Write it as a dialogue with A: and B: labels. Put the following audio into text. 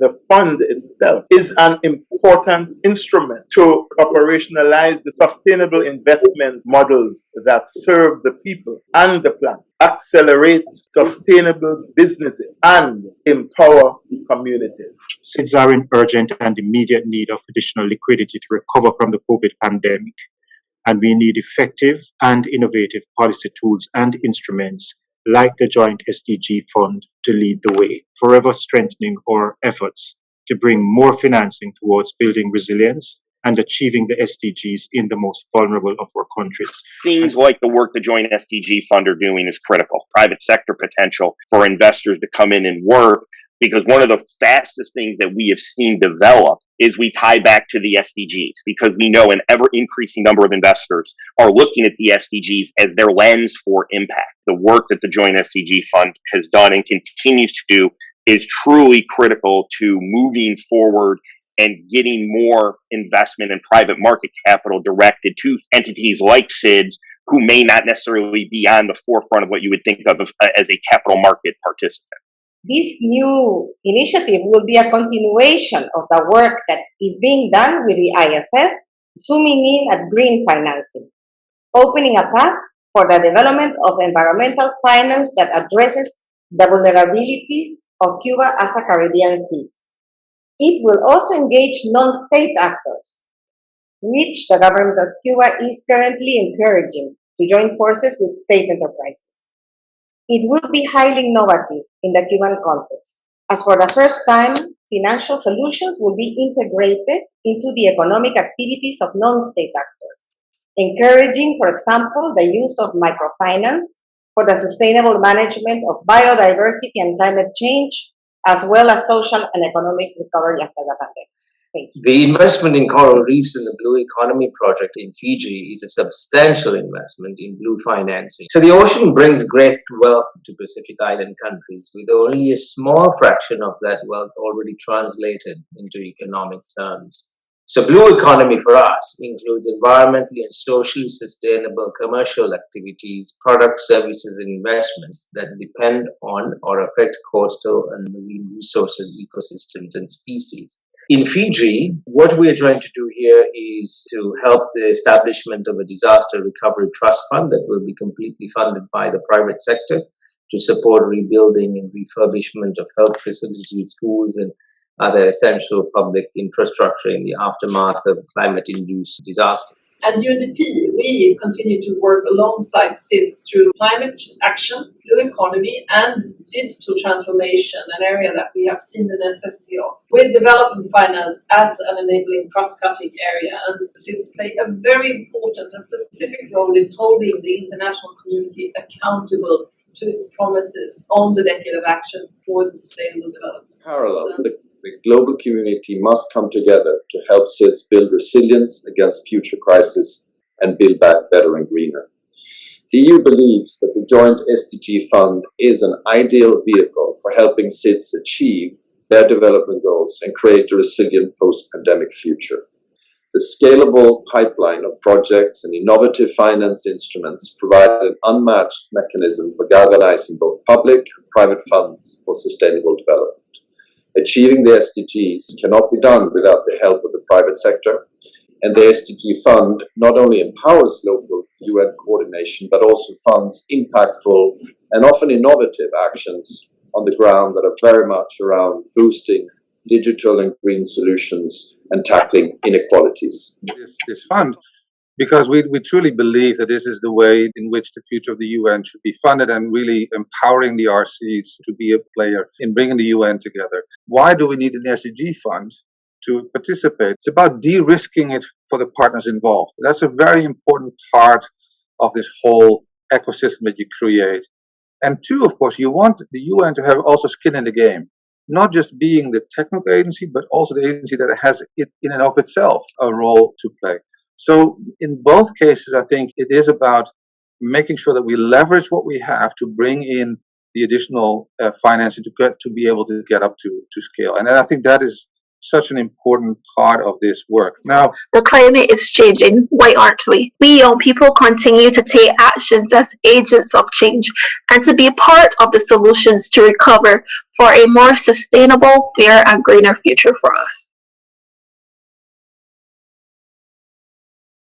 A: The fund itself is an important instrument to operationalize the sustainable investment models that serve the people and the planet, accelerate sustainable businesses, and empower communities.
B: SIDS are in urgent and immediate need of additional liquidity to recover from the COVID pandemic, and we need effective and innovative policy tools and instruments like the Joint SDG Fund to lead the way, forever strengthening our efforts to bring more financing towards building resilience and achieving the SDGs in the most vulnerable of our countries.
C: Things like the work the Joint SDG Fund are doing is critical. Private sector potential for investors to come in and work, because one of the fastest things that we have seen develop is we tie back to the SDGs, because we know an ever increasing number of investors are looking at the SDGs as their lens for impact. The work that the Joint SDG Fund has done and continues to do is truly critical to moving forward and getting more investment and private market capital directed to entities like SIDS, who may not necessarily be on the forefront of what you would think of as a capital market participant.
D: This new initiative will be a continuation of the work that is being done with the IFF, zooming in at green financing, opening a path for the development of environmental finance that addresses the vulnerabilities of Cuba as a Caribbean SIDS. It will also engage non-state actors, which the government of Cuba is currently encouraging to join forces with state enterprises. It will be highly innovative in the Cuban context, as for the first time, financial solutions will be integrated into the economic activities of non-state actors, encouraging, for example, the use of microfinance for the sustainable management of biodiversity and climate change, as well as social and economic recovery after the pandemic. Thank you.
E: The investment in coral reefs in the Blue Economy project in Fiji is a substantial investment in blue financing. So the ocean brings great wealth to Pacific Island countries, with only a small fraction of that wealth already translated into economic terms. So Blue Economy for us includes environmentally and socially sustainable commercial activities, products, services, and investments that depend on or affect coastal and marine resources, ecosystems, and species. In Fiji, what we are trying to do here is to help the establishment of a disaster recovery trust fund that will be completely funded by the private sector to support rebuilding and refurbishment of health facilities, schools, and other essential public infrastructure in the aftermath of climate-induced disaster.
F: At UNDP, we continue to work alongside SIDS through climate action, blue economy, and digital transformation, an area that we have seen the necessity of, with development finance as an enabling cross-cutting area. And SIDS play a very important and specific role in holding the international community accountable to its promises on the decade of action for the sustainable development.
G: Parallel, the global community must come together to help SIDS build resilience against future crises and build back better and greener. The EU believes that the Joint SDG Fund is an ideal vehicle for helping SIDS achieve their development goals and create a resilient post-pandemic future. The scalable pipeline of projects and innovative finance instruments provide an unmatched mechanism for galvanizing both public and private funds for sustainable development. Achieving the SDGs cannot be done without the help of the private sector, and the SDG Fund not only empowers local UN coordination, but also funds impactful and often innovative actions on the ground that are very much around boosting digital and green solutions and tackling inequalities.
H: This fund, because we truly believe that this is the way in which the future of the UN should be funded, and really empowering the RCs to be a player in bringing the UN together. Why do we need an SDG fund to participate? It's about de-risking it for the partners involved. That's a very important part of this whole ecosystem that you create. And two, of course, you want the UN to have also skin in the game, not just being the technical agency, but also the agency that has it in and of itself a role to play. So in both cases, I think it is about making sure that we leverage what we have to bring in the additional financing to be able to get up to scale. And I think that is such an important part of this work. Now,
I: the climate is changing. Why aren't we? We young people continue to take actions as agents of change and to be part of the solutions to recover for a more sustainable, fair, and greener future for us.